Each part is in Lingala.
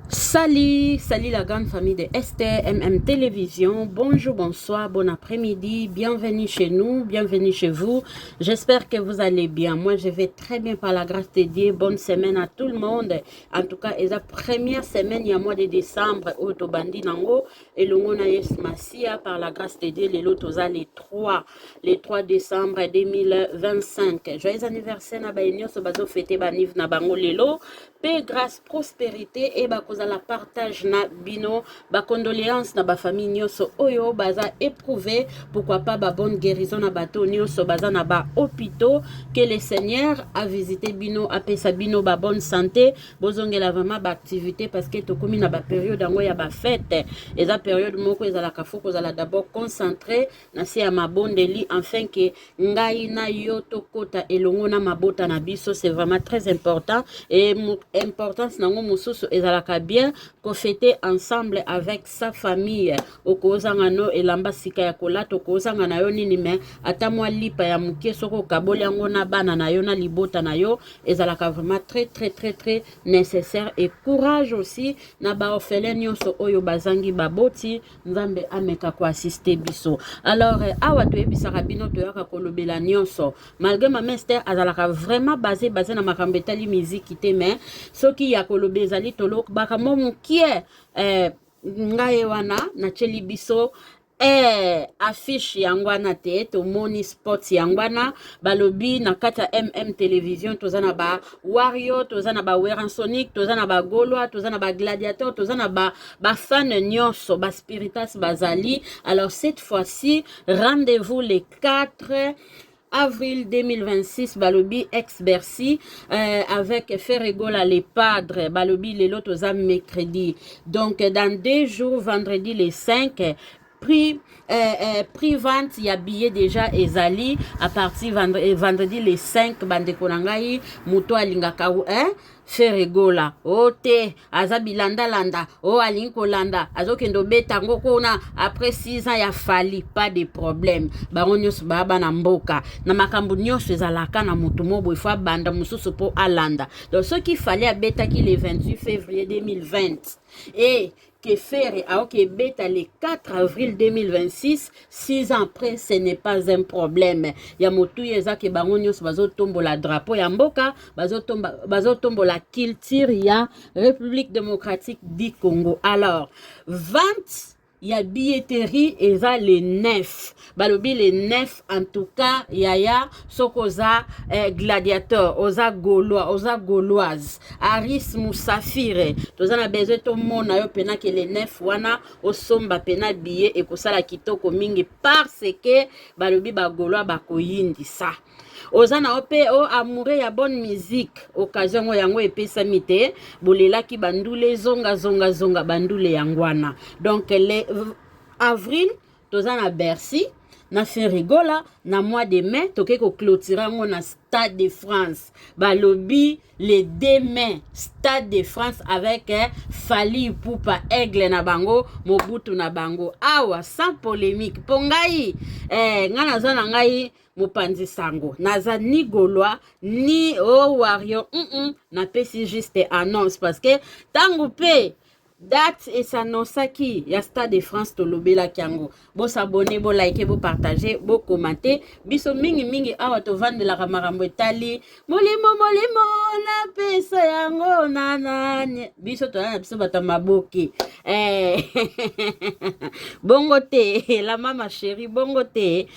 Salut la grande famille de STMM Télévision. Bonjour, bonsoir, bon après-midi. Bienvenue chez nous, bienvenue chez vous. J'espère que vous allez bien. Moi, je vais très bien par la grâce de Dieu. Bonne semaine à tout le monde. En tout cas, c'est la première semaine, il y a mois de décembre, au Tobandi Nango. Et le monde est Massia par la grâce de Dieu. Les lots les 3 décembre 2025. Joyeux anniversaire, Nabaïnio, ce bazo fêté Baniv Nabango Lelo. Paix, grâce, prospérité et la partage na bino ba condoléances na ba famille nyoso oyo baza éprouvé, pourquoi pas ba bonne guérison na bato nyoso baza na ba hôpitaux, que le Seigneur a visité bino a pesa bino ba bonne santé, bozongela vraiment ba activité parce que to komi na ba période yango ya ba fête et la période moko ezala kafuko ezala d'abord concentré na si ya mabondeli afin que ngai na yo tokota elongo na mabota na biso. C'est vraiment très important et importance nango mususu ezala bien qu'on fêter ensemble avec sa famille okozangano elamba sika ya kolata okozanga yo nini me atamwa lipa ya mukie soko kaboli yango na bana na yo na libota na yo ezalaka vraiment très nécessaire. Et courage aussi na ba orphelin nyonso oyo bazangi baboti, nzambe ameka ko assister biso. Alors awa to ebisaka bino to yaka kolobela nyonso malgré ma mester azalaka vraiment basé na makambo etali musique te, mais soki ya kolobeza li tolo baka momu kie ngaye wana na cheli biso affiche yangwana te to moni sports yangwana balobi na kata MM Télévision tozana ba Wario, tozana ba Weran Sonic, tozana ba Gaulois, tozana ba Gladiateur, tozana ba fan nyonso ba Spiritas bazali. Alors cette fois-ci rendez-vous les 4 avril 2026, Balobi ex-Bercy, avec Ferregola les padres, Balobi les lotos mercredi. Donc, dans 2 jours, vendredi les 5, prix vente, il y a billet déjà ezali à partir vendredi les 5, bande konangai, muto alingaka Ferregola ote azabi landa o alinko landa azokendo betango kona après 6 ans ya fali, pas de problème bango nyos baba na mboka na makambu nyos ezalaka na mutu mobo ifo banda mususu po alanda. Donc ce qu'il fallait à beta qui le 28 février 2020 et que faire à beta le 4 avril 2026, 6 ans après, ce n'est pas un problème. Ya motu yeza ke bango nyos bazo tombo la drapeau ya mboka, bazo tombo la culture ya République démocratique du Congo. Alors, 20 il y a billetterie et ça les 9. Balobi les 9 en tout cas yaya sokoza gladiateur, oza gaulois, oza gauloise, Aris Moussafire. Tozana besoin to mona yo pena que les 9 wana osomba pena billet et kosala kitoko mingi parce que balobi ba gaulois ba koyindi ça. Ozana ope o amoureux ya bonne musique occasion yango epesa mite bolela ki bandule zonga bandule yangwana. Donc le avril tozana Bercy na Ferregola na mois de mai toke ko clôturer ngo na Stade de France balobi le 2 mai Stade de France avec Fali Ipupa Aigle na bango Mobutu na bango awa sans polémique pongai ngana zana ngai mopanzi sango naza ni Gaulois ni Wario na pesi juste annonce parce que tango pe date et s'annonçaki ya Stade de France to lobela kiango bo s'abonner bo liker bo partager bo commenter biso mingi awa to vendre la marambo etali molimo na pesa yango nana biso to na biso bata maboki bongo te la mama chérie bongo te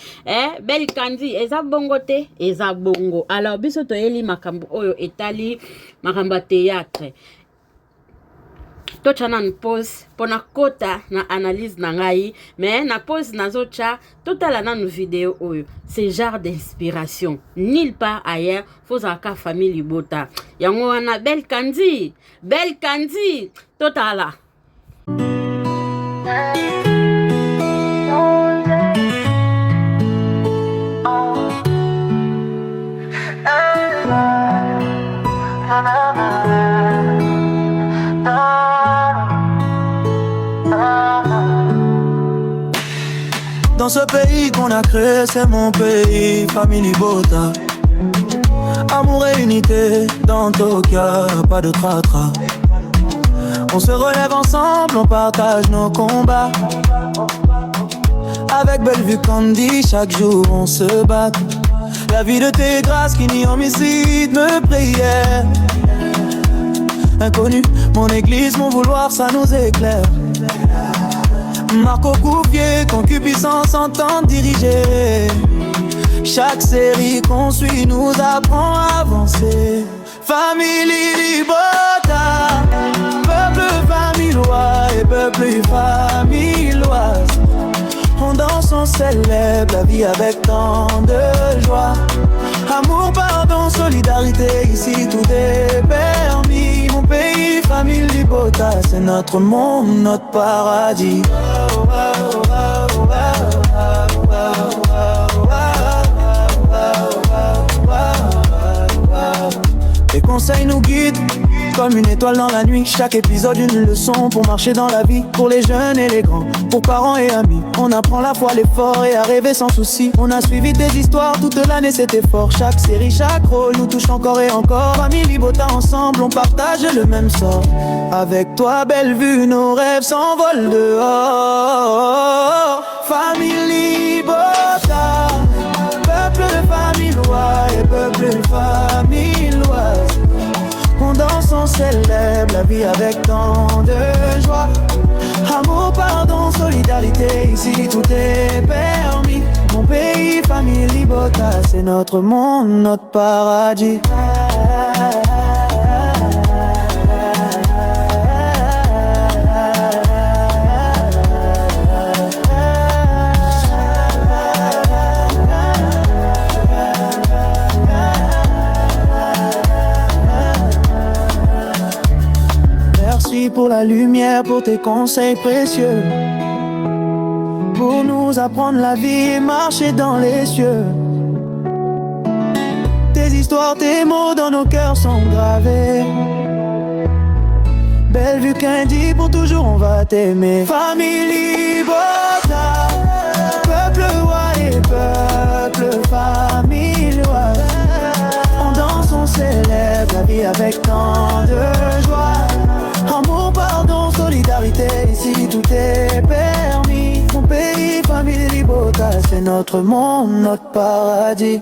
belle kandi eza bongo te eza bongo. Alors biso to eli makambo oyo etali makambo théâtre tochana na pause pona kota na analyse na ngai mais na pause nazocha totala na no vidéo oyo c'est genre d'inspiration nulle part ailleurs faut aka famille libota yango wana belle kandi totala. Dans ce pays qu'on a créé, c'est mon pays, famille Bota. Amour et unité, dans ton cœur, pas de tra-tra. On se relève ensemble, on partage nos combats. Avec Bellevue Candy, chaque jour on se bat. La vie de tes grâces qui nie homicide, me prière. Inconnu, mon église, mon vouloir, ça nous éclaire. Marco Coupier, concupiscence en temps dirigé. Chaque série qu'on suit nous apprend à avancer. Famille Libota, peuple famillois et peuple familloise. On danse, on célèbre la vie avec tant de joie. Amour, pardon, solidarité, ici tout est permis. Mon pays, famille Libota, c'est notre monde, notre paradis. Les conseils nous guident comme une étoile dans la nuit. Chaque épisode une leçon pour marcher dans la vie. Pour les jeunes et les grands, pour parents et amis. On apprend la foi, l'effort et à rêver sans souci. On a suivi des histoires toute l'année, c'était fort. Chaque série, chaque rôle nous touche encore et encore. Famille Libota, ensemble, on partage le même sort. Avec toi, Bellevue, nos rêves s'envolent dehors. Famille Libota, peuple famillois et peuple familloise. On danse, on célèbre la vie avec tant de joie. Amour, pardon, solidarité, ici tout est permis. Mon pays, famille Libota, c'est notre monde, notre paradis. Merci pour la lumière, pour tes conseils précieux. Pour nous apprendre la vie et marcher dans les cieux. Tes histoires, tes mots dans nos cœurs sont gravés. Bellevue Candy, pour toujours on va t'aimer. Famille Libota, peuple roi et peuple famillois. On danse, on célèbre la vie avec tant de joie. Amour, pardon, solidarité, ici tout est permis. Mon pays, famille Libota, c'est notre monde, notre paradis.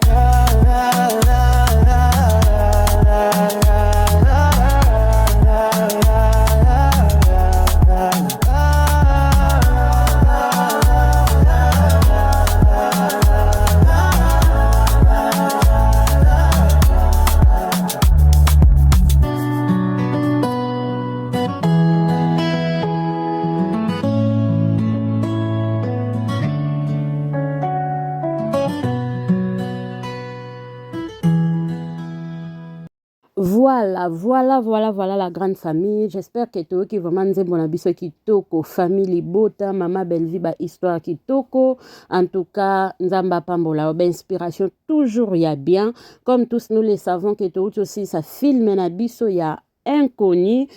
Voilà la grande famille. J'espère que toi qui vraiment nzembo biso kitoko, famille Libota, Mama Bellevue ba histoire kitoko. En tout cas, nzamba pambola ba inspiration toujours y a bien. Comme tous nous le savons que toi aussi ça filme na biso ya inconnu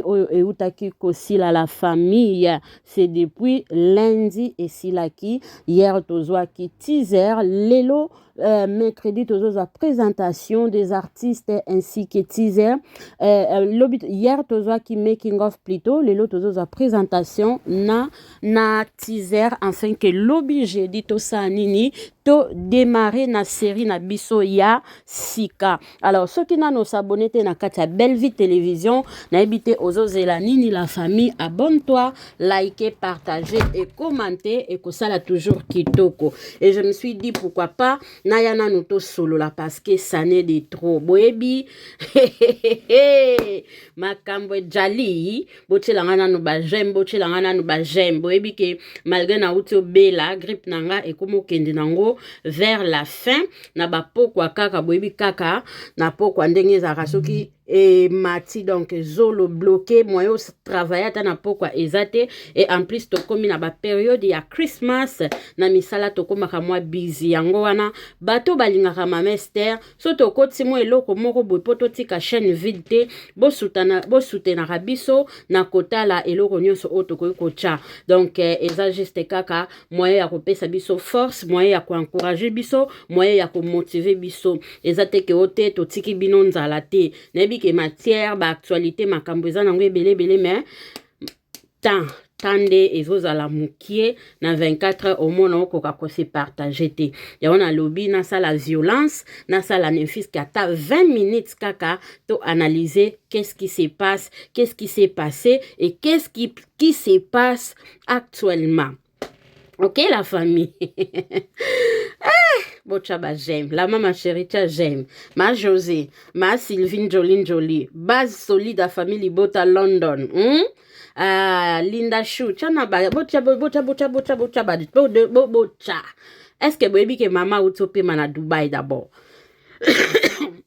oyo eutaki kosila la famille. C'est depuis lundi et silaki hier tozwaki teaser lelo mercredi tozo a présentation des artistes ainsi que teaser hier tozwaki making of plutôt lelo tozo a présentation na teaser afin que lobby jeudi to sa nini to démarrer na série na biso ya sika. Alors ceux qui n'ont s'abonné na kati Bellevue Télévision na ebité ozozela nini la famille, abonne-toi, likez, partagez et commentez et que ça là toujours kitoko. Et je me suis dit pourquoi pas Nayana Noto solo là parce que ça n'est de trop. Boebi makambo jali botela ngana no ba j'aime botela ngana no ba j'aime boebi ke malgré na uto bela grippe nanga et komo kende nango vers la fin na ba pokwa kaka boebi kaka na pokwa ndenge za rasoki et mati donc zolo bloqué moyo travailler tana pokwa ezate et en plus to komi na ba période ya Christmas na misala to komaka mwa busy yango wana bato balingaka mamester so to koti mo eloko moko boy poto tika chaîne vide bosutena rabiso na kotala eloko nyonso oto kocha donc eza juste kaka moyen ya kopesa biso force moyen ya ko encourager biso moyen ya ko motiver biso ezate ke ote to tiki bino nzala te nebi lobi ke matière ba actualité makambo eza nango ebele mais tande ezozala mukie na 24 heures au monde okoka ko se partager te ya on a lobby na ça la violence na ça la nefis qui ata 20 minutes kaka to analyser qu'est-ce qui se passe, qu'est-ce qui s'est passé et qu'est-ce qui se passe actuellement. OK la famille. Bochaba j'aime, la maman chérie j'aime, ma José, ma Sylvine Jolie, base solide à famille Libota London. Linda Chou, chana ba bocha. Est-ce que baby que maman utope mana Dubaï d'abord?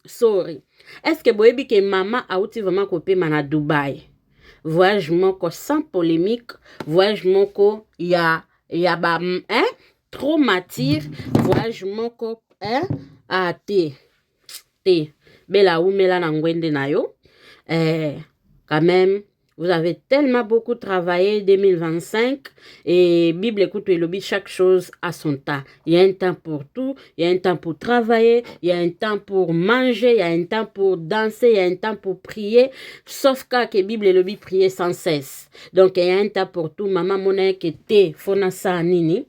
Sorry. Est-ce que baby que maman a uti vraiment copé mana Dubaï? Voyage moko sans polémique, voyage moko ya ba trop matière, voyage moko a te bela ou mela na ngwende na yo. Quand même vous avez tellement beaucoup travaillé 2025 et Bible écoute le lobby chaque chose à son temps. Il y a un temps pour tout, il y a un temps pour travailler, il y a un temps pour manger, il y a un temps pour danser, il y a un temps pour prier. Sauf que Bible et lobby prier sans cesse. Donc il y a un temps pour tout. Maman mona que te fona sa nini.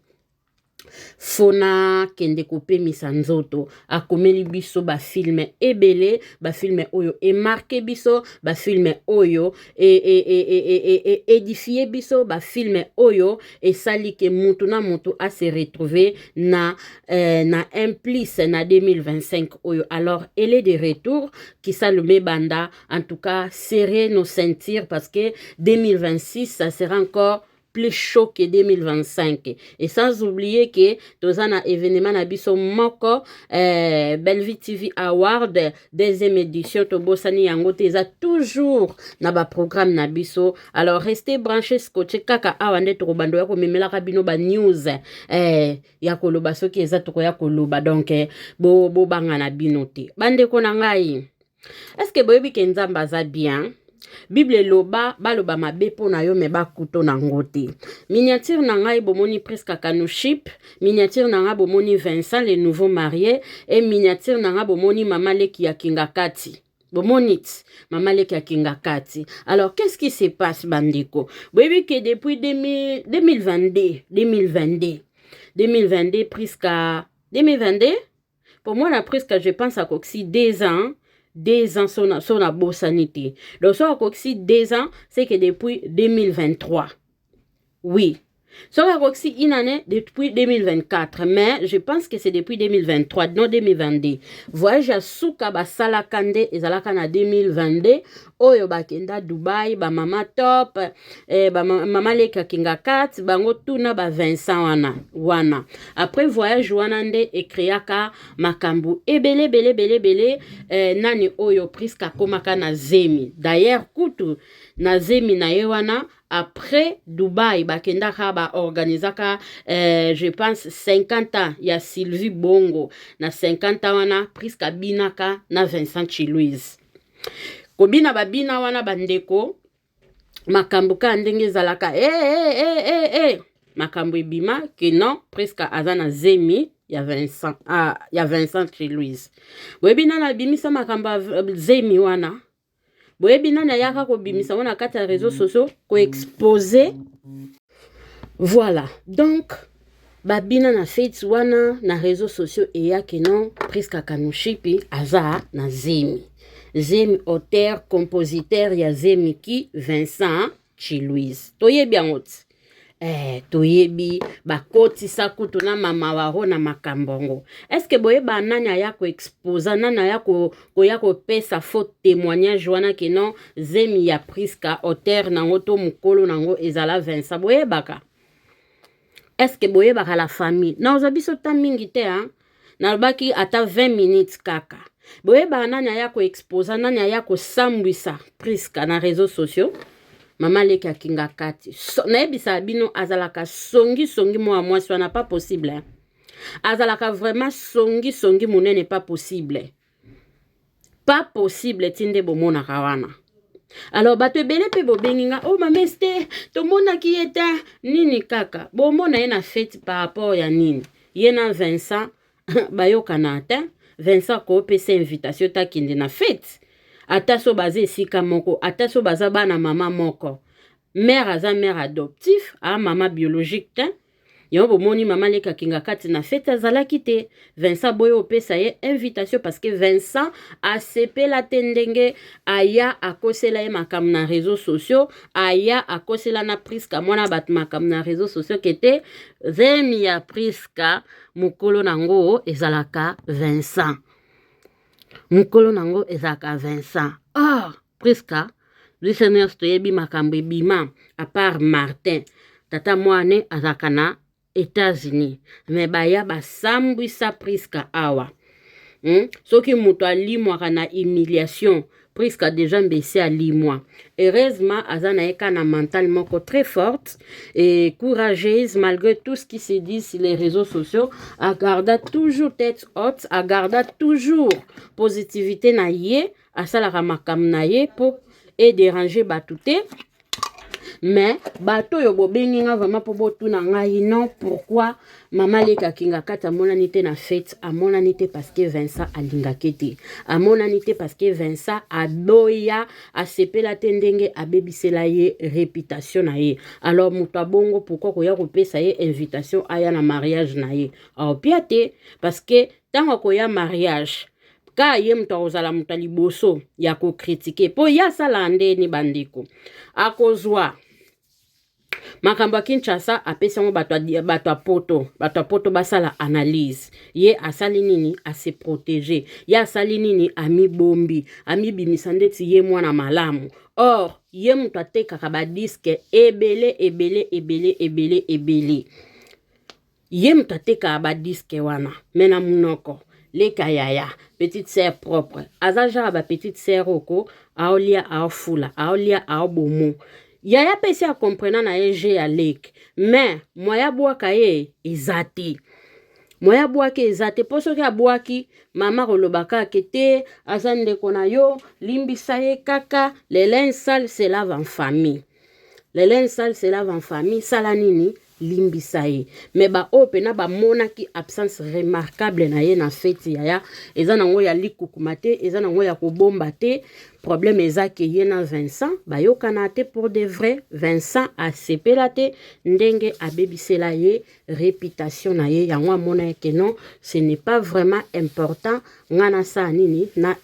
Fona kende kope misanzoto akomeli biso ba filme ebele ba filme oyo e marqué biso ba filme oyo et édifié biso ba filme oyo et sali ke mutu na mutu a se retrouver na implice na 2025 oyo. Alors elle est de retour qui salume banda en tout cas serrer nos ceintures parce que 2026 ça sera encore plus chaud que 2025 et sans oublier que dans un événement na biso moko Bellevue TV Award deuxième édition to bosani yango teza toujours na ba programme na biso. Alors restez branchés scotché kaka awande to bando ya ko memela ka bino ba news ya koloba soki eza to ya koloba donc bo banga na bino te bande ko na ngai. Est-ce que boyebi ke nzamba za bien? Bible loba baloba mabe po na yo me ba kuto na ngote. Miniature na ngai bomoni presque Kanuship, miniature na nga bomoni Vincent le nouveau marié et miniature na nga bomoni Mama Leki ya Kingakati. Bomonit, Mama Leki ya Kingakati. Alors qu'est-ce qui se passe bandiko? Boyebi que depuis 2022 presque 2022 pour moi la presque je pense à Coxy 2 ans. 2 ans son a beau sanité. Donc, ça a 2 ans, c'est que depuis 2023. Oui. Ça a une année depuis 2024. Mais je pense que c'est depuis 2023, non 2022. Voyage à Souka, Basala Kande, et Zalakana 2022. Oyo bakenda Dubaï, ba mama top, ba mama Leka Kingakat, bango tuna ba Vincent wana. Après voyage wana nde ekreaka makambu ebele nani oyo priska komaka na zemi. D'ailleurs kutu na zemi na yewana après Dubaï bakenda ba organisaka je pense 50 ans ya Sylvie Bongo na 50 ans wana priska binaka na Vincent Chilouise. Kobina babina wana bandeko makambu ka ndenge zalaka makambu ebima que non presque azana zemi ya Vincent chez Louise. Boyebina na bimisa makambu zemi wana. Boyebina na yaka ko bimisa wana kati ya réseaux sociaux ko exposer. Voilà. Donc babina na fête wana na réseaux sociaux eya que non presque Kanushipi aza na zemi. Zemi auteur, compositeur ya Zemi ki Vincent Chilouise. Toyebi angoti. Toyebi bakoti sakutu na mama waro na makambongo. Est-ce que boyeba nani aya ko exposa nani aya ko pesa faux témoignage wana ke non Zemi ya priska auteur nango to mukolo nango ezala Vincent boyebaka. Est-ce que boyebaka la famille? Na ozabiso ta mingi te na baki ata 20 minutes kaka. Boyeba nani aya ko exposa nani aya ko sambwisa priska na réseaux sociaux. Mama Leki ya Kingakati. Naebisa bino azalaka songi moi moi ça n'a pas possible. Azalaka vraiment songi monene pas possible. Pas possible tinde bomona kawana. Alors bato ebele pe bobenginga oh mameste to mona ki eta nini kaka. Bomona ena fête par rapport ya nini. Yena Vincent bayoka na ata Vincent ko pesa invitation ta kinde na fête. Ataso baze esika moko, ataso baza bana mama moko. Mère aza mère adoptif, a mama biologique te. Yon bomoni mama leka kinga kati na fête azalaki te. Vincent boye opesa ye invitation parce que Vincent a sepela tendenge aya akosela ye makam na réseaux sociaux, aya akosela na Priska mwana bat makam na réseaux sociaux kete zemi ya Priska mukolo nango ezalaka Vincent. Mukolo nango ezalaka Vincent. Ah, Priska Listeners toyebi makambo ebima à part Martin. Tata mwane azalaka na États-Unis. Mais baya basambwisa Priska awa. Soki muto alimwaka na humiliation, Priska déjà mbesi alimwa. Heureusement, azana eka na mental moko très forte et courageuse malgré tout ce qui se dit sur les réseaux sociaux. Agarda toujours tête haute, agarda toujours positivité na ye, asalaka makam na ye pour et déranger batouté. Mais bato yo bobengi nga vraiment pour botuna ngai non pourquoi mama leka kinga kata monanite na fête a monanite parce que Vincent alinga kete a monanite parce que Vincent aboya a sepela tendenge a bebisela ye réputation na ye. Alors muta bongo pourquoi ko ya kopesa ye invitation aya na mariage na ye a opiate parce que tango ko ya mariage ka ye mto ozala mutali boso ya ko critiquer po ya sala ndeni bandiko akozwa makambo ya Kinshasa apesi yango bato poto basala analyse ye asali nini ase protéger ye asali nini amibombi amibimisa ndeti ye mwana malamu. Or ye mto atekaka badiske ebele ye mto atekaka badiske wana mena munoko leka yaya petite sœur propre azaja ba petite sœur oko aolia aofula aolia aobomo yaya pesi a comprena na eje ya lek mais moya bwaka ye ezati moya bwaki ezate poso ki abwaki mama kolobaka kete azande kona yo limbisa ye kaka le linge sale se lave en famille sala nini limbisa ye mais ba opena ba monaki absence remarquable na ye na fête yaya eza nango ya likukumate eza nango ya kobomba te. Problème ezaki ye na Vincent bayokana te pour de vrai. Vincent a sepela te ndenge abebisela ye réputation na ye yango amona ke non ce n'est pas vraiment important ngana sa nini na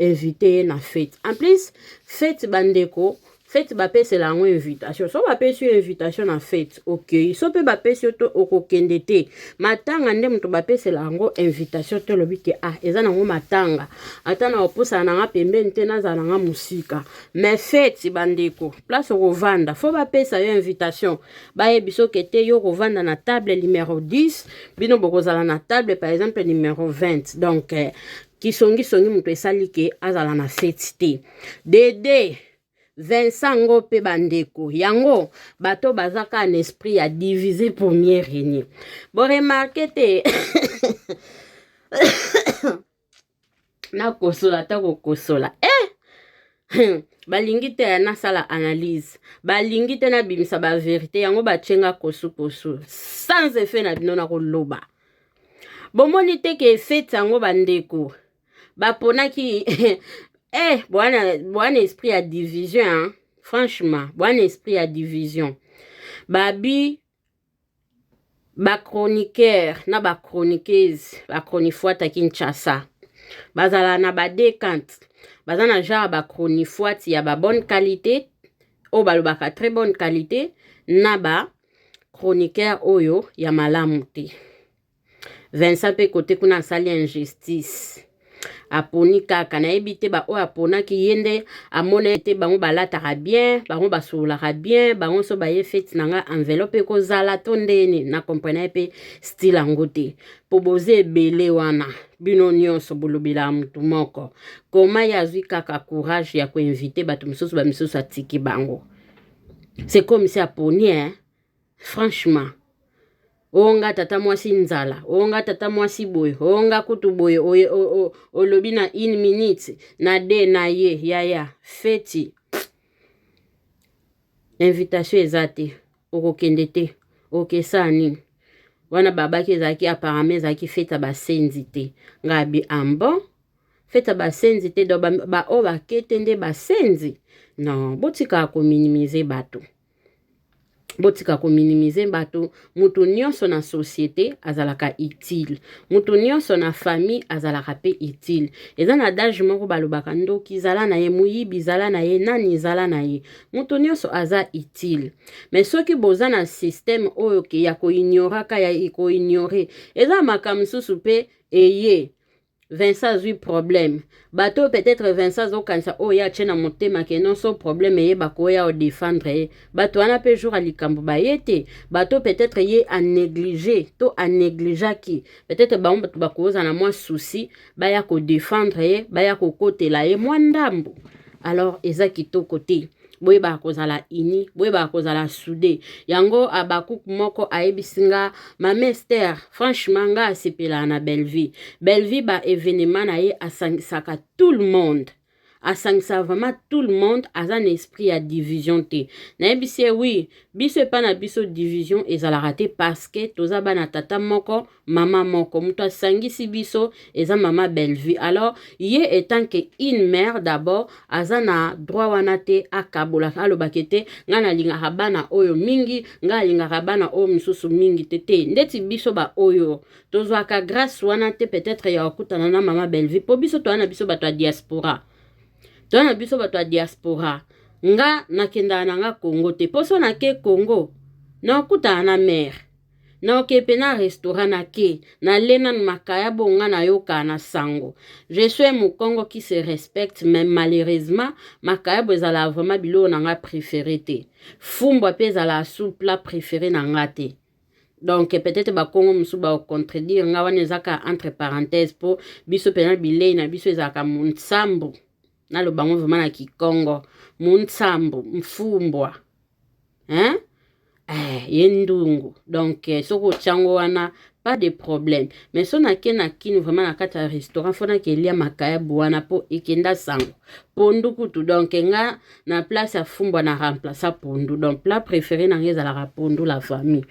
invité na fête. En plus fête bandeko fête bapese la invitation. So bapese invitation na fête. OK. So pe bapese to okokende te. Matanga nde mto bapese la invitation to lobi ke ah eza nango matanga. Ata na oposa na nga pembeni te na za nga musika. Mais fête bandeko. Place rovanda. Fo bapese yo invitation. Baye biso kete yo rovanda na table numéro 10. Bino bokozala na table par exemple numéro 20. Donc kisongi mto esali ke azala na fête te. Dede Vincent ngope bandeko yango bato bazaka un esprit à diviser première réunion. Bon remarquez te na kosola ta kosola balingi te na sala analyse balingi te na bimisa ba vérité yango bachenga kosu sans effet na bino na koloba bomoni te ke fête yango bandeko baponaki bon esprit à division, hein? Franchement, bon esprit à division. Babi, ba chroniqueur, na ba chroniqueuse, ba chronifoite Kinshasa. Bazala na ba décante. Bazana genre ba chronifoite ya ba bonne qualité, o balobaka très bonne qualité, na ba chroniqueur oyo ya malamu te. Vincent pe kote kuna sali injustice. Aponi kaka na ebite ba o apona ki yende amona ete bango balataka bien bango basolaka bien bango so baye fete nanga enveloppe ko zala tondeni na comprendre pe style angote po boze ebele wana bino nyonso bolobela mutu moko koma yazwi kaka courage ya ko inviter bato misusu ba misusu atiki bango. C'est comme si aponi franchement onga tata mwasi nzala, onga tata mwasi boye, onga kutu boye, olobi na 1 minute, na de na ye, yaya, feti. Invitation ezate, okokende te, okesa nini. Wana babaki ezaki apparemment ezaki feta basenzi te. Ngabi ambo, feta basenzi te do ba o ba ketende basenzi. Non, botika ko minimiser bato. Botika ko minimiser bato. Mutu nyonso na société azalaka utile. Mutu nyonso na famille azalaka pe utile. Eza na adage moko balobaka ndoki zala na ye muyibi zala na ye nani zala na ye. Mutu nyonso aza utile. Mais soki boza na système oyo ke ya ko ignoraka ya ko ignorer. Eza makamsusu pe eye. Vincent zui problème. Bato peut-être Vincent zo kanisa o ya chena motema ke non so problème ye bako ya o défendre ye. Bato ana pe jour alikambo ba yete. Bato peut-être ye a négligé, to a négligé ki. Peut-être ba bato bako za na moi souci, ba ya ko défendre ye, ba ya ko kote la ye mwandambo. Alors eza kitoko te. Boye ba kozala ini, boye ba kozala soudé. Yango abaku moko aebisinga mamester, franchement nga asepela na Belleville. Belleville ba événement na ye asangisaka tout le monde. Asangisa vraiment tout le monde a un esprit à division te. Na ebisi oui, biso pa na biso division ezala raté parce que toza bana tata moko, mama moko, muto asangisi biso eza mama Belleville. Alors, ye étant que une mère d'abord, azana droit wana te akabola alobakete ngana linga bana oyo mingi, ngana linga bana oyo misusu mingi tete. Ndeti biso ba oyo tozwaka grâce wana te peut-être ya okutana na mama Belleville. Po biso to na biso bato diaspora. Tona biso bato diaspora. Nga nakenda na nga Congo te. Poso na ke Congo. Na okuta na mer. Na okepe na restaurant na ke. Na lena makaya bonga na yoka na sango. Je suis mon Congo qui se respecte. Mais malheureusement, makaya bozala vraiment bilo na nga préféré te. Fumbo pe zala sou plat préféré na nga te. Donc peut-être ba Congo musu ba contredire nga wane zaka entre parenthèses po biso pena bilei na biso zaka munsambo. Na lo bango vraiment na Kikongo munsambo mfumbwa hein yendungu donc soko chango wana pas de problème mais so na kena kini vraiment na kata restaurant fona ke lia makaya buana po ikenda sango pondu kutu donc nga na place ya fumbwa na remplacer pondu donc plat préféré na ngeza la pondu la famille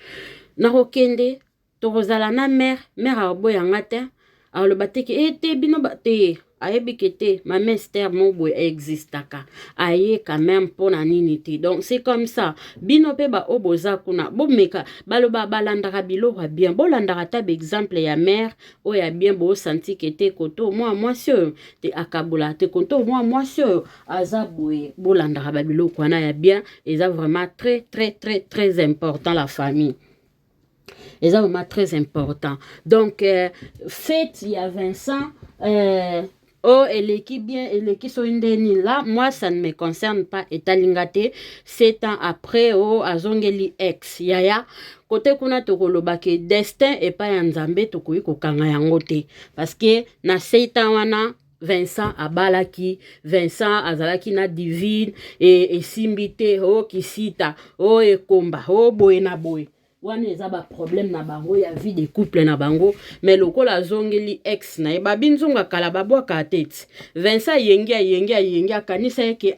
na kokende to kozala na mère abo yanga te alors bateke ete bino bate aebikete ma mester mobo existaka aye quand même pour na ninité donc c'est comme ça bino pe ba oboza kuna bomeka baloba balandaka biloko bien bolandaka ta exemple ya mère o ya bien bo senti kete koto moi sio te akabola te koto moi sio azabwe bolandaka ba biloko wana ya bien et ça vraiment très important la famille. Et ça vraiment très important. Donc fête il y a Vincent oh, et l'équipe bien, et l'équipe sont une là, moi ça ne me concerne pas. Et talingate, 7 ans après, oh, azongeli ex, yaya, côté kuna tokoloba ke destin et pas yanzambe tokoyi kokanga yango te. Parce que na 7 ans wana, Vincent abalaki, Vincent azalaki na divine, et simbite, oh, kisita, oh, e komba, oh, boye na boye. Wane eza ba problème na bango ya vie de couple na bango mais lokola zongeli ex na ba binzunga kala babwa ka tete Vincent yengi kanisa ke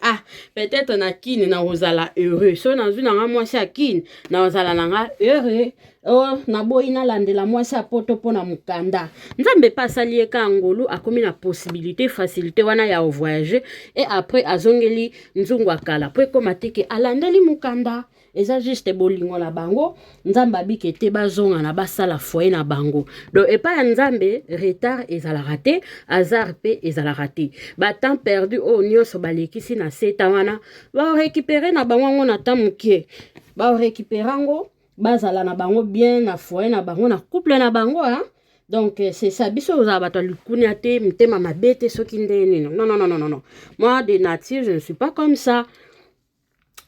peut-être na kini na ozala heureux so na zuna nga mwasi akini na ozala nga heureux oh na boina landela mwasi apoto pona mukanda nzambe pasali eka ngolu akomi na possibilité facilité wana ya voyager et après azongeli nzungu akala po ko mateke alandeli mukanda. Eza juste bolingo la bango nzamba bikete bazonga na basala foyer na bango donc et pas nzambe retard ezala raté hasard pe ezala raté ba temps perdu au nyonso balekisi na seta wana ba récupérer na bango na tamukie ba récupérer ngo bazala na bango bien na foyer na bango na couple na bango hein. Donc c'est ça biso oza bato likunia te mtema mabete soki ndeni non moi de nature je ne suis pas comme ça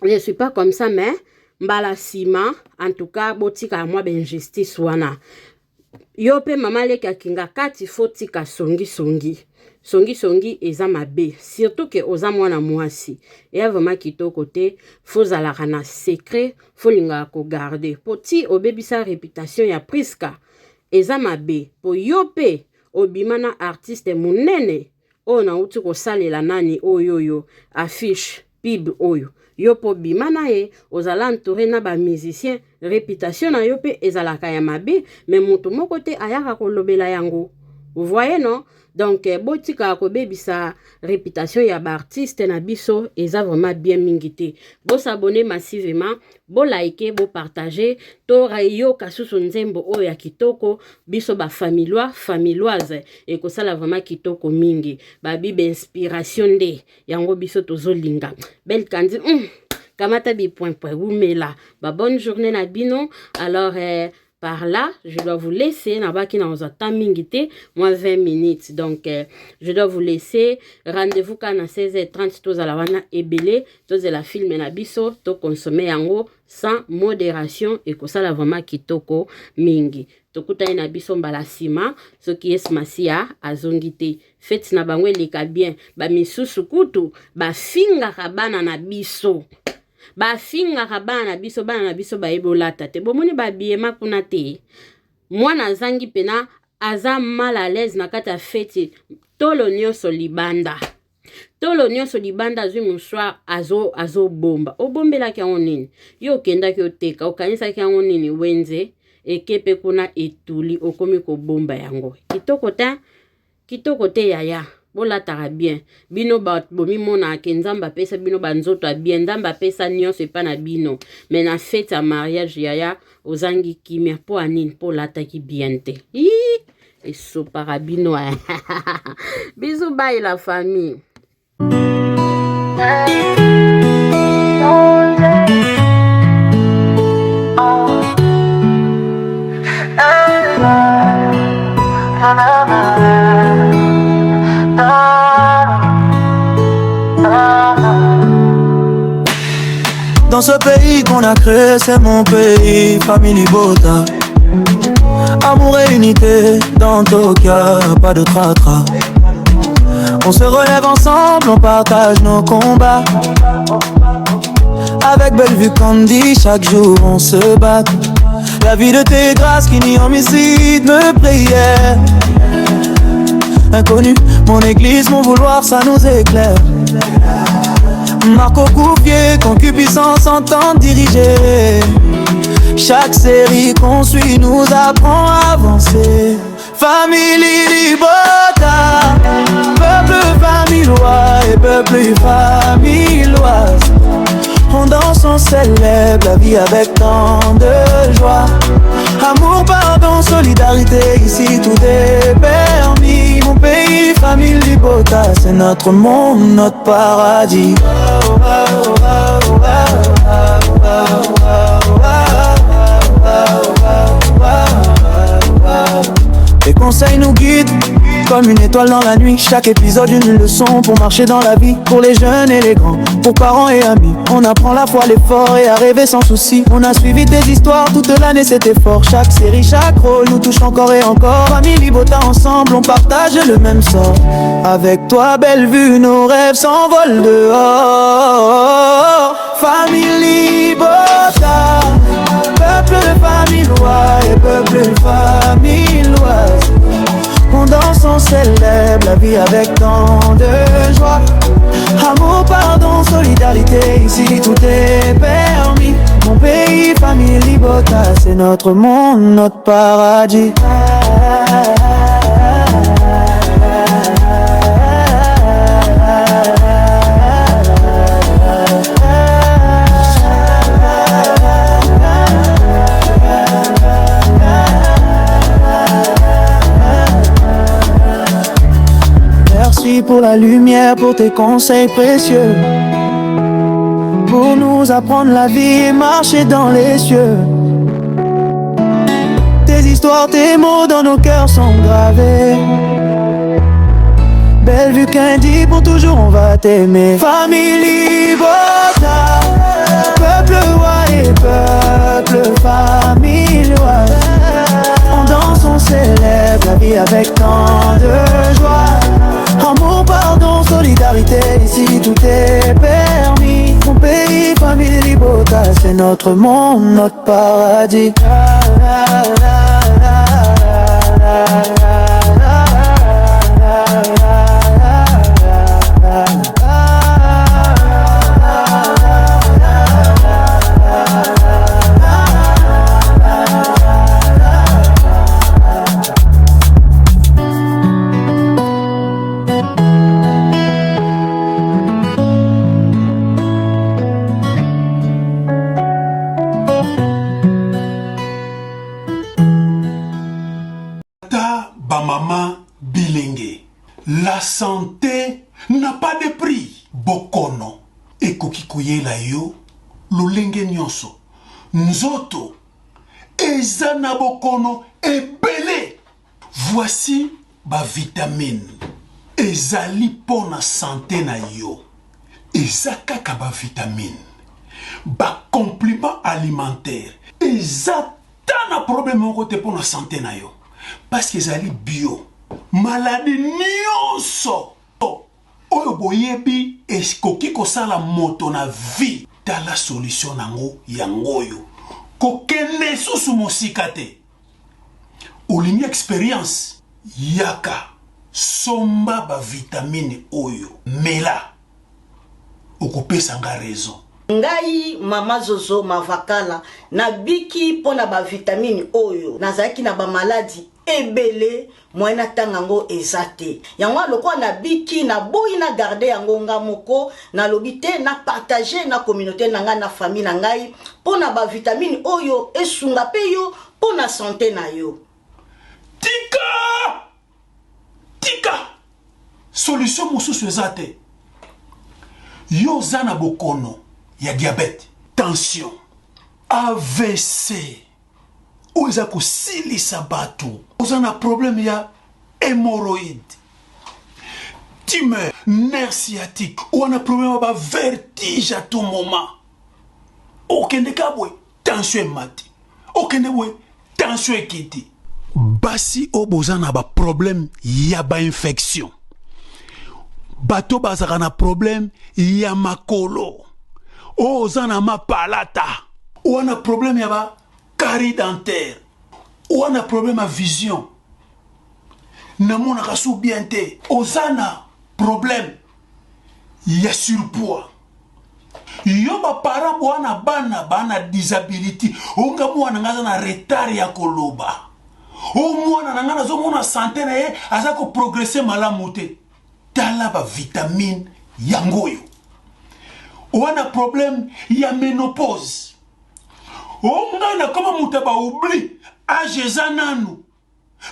mais mbala sima en tout cas botika moi ben justice wana yope mama leka kinga kati fotika songi eza mabe surtout que oza mwana mwasi et vraiment kitoko te fozala kana secret folinga ko garder poti obebisa réputation ya Priska eza mabe po yope obimana artiste munene o na uti ko salela nani oyoyo affiche pib oyo yopo bimana ye ozala entouré na ba musicien réputation na yope ezalaka ya mabe mais mutu moko te ayaka kolobela yango Vous voyez, non? Donc, botika kobe sa réputation ya ba artiste na biso eza vraiment bien mingité. Bo s'abonner massivement, bo liker, bo partager, to rayo kasusu nzembo o ya kitoko, biso ba familoise et ko sala vraiment kitoko mingi. Ba bibe inspiration de yango biso tozo linga. Bel kandi kamata bi point oumela. Ba bonne journée na bino. Alors par là, je dois vous laisser. Moi 20 minutes. Donc, je dois vous laisser. Rendez-vous quand à 16h30. Tous à la wana ebele. Tous à la film na biso. To consommer yango sans modération. Et que ça la vraiment kitoko mingi. Tokuta na biso mbala sima. Ce qui est masia azongite. Faites na bangwe leka bien. Ba misusu kutu. Ba finga kabana na biso. Ba finga bana biso ba ebolata te bomoni ba biema kuna te mwana zangi pena aza mal à l'aise na kata fete tolo nyonso libanda zwi muswa azo bomba obombela ki nini yo kenda ki oteka okanisa ki nini wenze ekepe kuna etuli okomi ko bomba yango kitoko te yaya bola tara bien bino ba bomi mona ke nzamba pesa bino banzoto a bien nzamba pesa nyonso epa na bino mais na fête à mariage yaya ozangi kimia po anine po lata ki bien te et so para bino bisous bye la famille. Dans ce pays qu'on a créé, c'est mon pays, famille Bota. Amour et unité, dans ton cœur, pas de tra-tra. On se relève ensemble, on partage nos combats. Avec Bellevue Candy, chaque jour on se bat. La vie de tes grâces qui nie homicide, me prière. Inconnu, mon église, mon vouloir, ça nous éclaire. Marco Couffier, concupiscence en temps diriger. Chaque série qu'on suit nous apprend à avancer. Famille Libota, peuple famillois et peuple familloise. On danse, on célèbre la vie avec tant de joie. Amour, pardon, solidarité, ici tout est permis. Mon pays, famille Libota, c'est notre monde, notre paradis. Les conseils nous guident comme une étoile dans la nuit. Chaque épisode une leçon pour marcher dans la vie. Pour les jeunes et les grands, pour parents et amis. On apprend la foi, l'effort et à rêver sans souci. On a suivi des histoires toute l'année, c'était fort. Chaque série, chaque rôle nous touche encore et encore. Famille Libota, ensemble on partage le même sort. Avec toi Bellevue, nos rêves s'envolent dehors. Famille Libota, peuple famillois et peuple familloise. On danse, on célèbre la vie avec tant de joie. Amour, pardon, solidarité, ici tout est permis. Mon pays, famille Libota, c'est notre monde, notre paradis. Merci pour la lumière, pour tes conseils précieux. Pour nous apprendre la vie et marcher dans les cieux. Tes histoires, tes mots dans nos cœurs sont gravés. Bellevue Candy, pour toujours on va t'aimer. Famille Libota, peuple roi et peuple famillois. On danse, on célèbre la vie avec tant de joie. Amour, pardon, solidarité, ici tout est permis. Mon pays, famille Libota, c'est notre monde, notre paradis. La santé n'a pas de prix. Bokono ekoki koyela yo lolenge nyonso. Nzoto eza na bokono ebele. Voici ba vitamine ezali pona santé na yo. Eza kaka ba vitamine. Ba complément alimentaire. Eza tana problème moko te pona santé na yo. Parce que ezali bio. Maladie nyonso oyo boyebi eskoki kosala moto na vie. Ta la solution nango yangoyo. Kokende susu mosika te. Olingi expérience yaka somba ba vitamine oyo mela okopesa nga raison. Ngai mama Zozo Mavakala na biki pona ba vitamine oyo nazaki na ba maladie ebele moyena tangango ezate yango lokwa na biki na boyi na garder yango nga moko na lobité na partager na communauté nanga na famille na ngai pona ba vitamine oyo esunga pe yo pona santé na yo. Tika solution mosusu ezate yo zana bokono ya diabète, tension, AVC, ou za kosilisa bato, ou na problème ya hémorroïde, tumeur, nerf sciatique, ou on a problème ba vertige à tout moment. Okende kabwe, tension mati. Okende we, tension ekiti. Basi obozana ba problème ya ba infection. Bato bazaka na problème ya makolo. Ozana ma palata. Ou on a problème ya ba carie dentaire. Ou on a problème à vision. Namona kasu bien te. Ozana problème ya surpoids. Yo ba para mwana bana disability. Onga mwana ngaza na retard ya koloba. O mwana nangana zo mwana santé na ye azako progresser malamu te. Tala ba vitamine yangoyo. Wana problème ya ménopause. Onga na koma mutaba oubli âge zananu.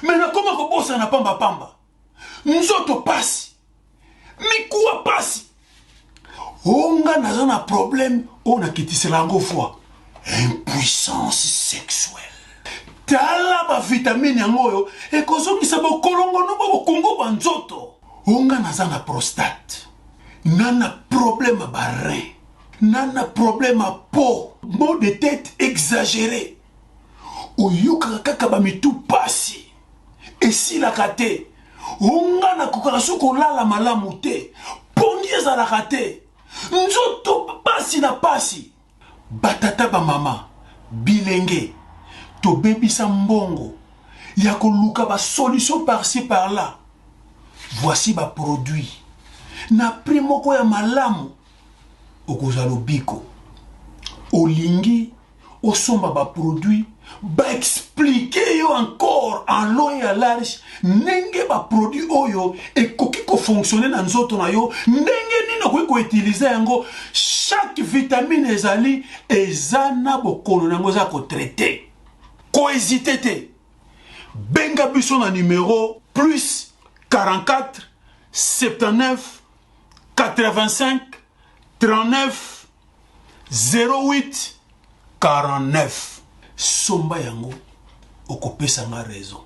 Mais na koma ko bossa na pamba. Nzoto pasi. Mikuwa pasi. Onga na zona problème ona kitisela ngo foi. Impuissance sexuelle. Tala ba vitamine yangoyo ekozongisa ba kolongo no ba kongo ba nzoto. Onga na zana prostate. Nana problème à rein, nana problème à peau, maux de tête exagéré. Oyuka kaka ba mitu pasi. Et si la kate, onga na kukasuko lala malamu te, ponye za la kate, nzoto pasi na pasi. Batata ba mama, bilenge, to baby sambongo, yako luka ba solution par-ci par-là. Voici ba produit. Na primoko ya malamu okozalo biko olingi osomba ba produit ba expliquer yo encore en long et à large ndenge ba produit oyo ekoki ko fonctionner na nzoto na yo ndenge nini ko utiliser yango chaque vitamine ezali ezana bokono nango za ko traiter ko hésiter te benga biso na numéro plus 44 79 85 39 08 49. Somba yango okopesa nga raison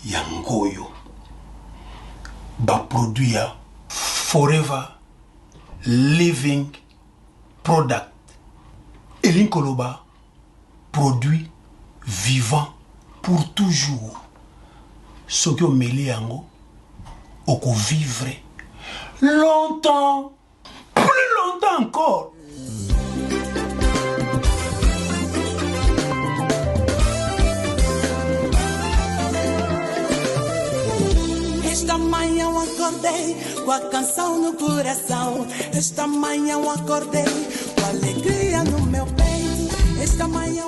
yangoyo ba produit ya Forever Living Product elinkoloba produit vivant pour toujours. Soki omeli yango oko vivre longtemps, plus longtemps encore. Esta manhã eu acordei com a canção no coração. Esta manhã eu acordei com a alegria no meu peito. Esta manhã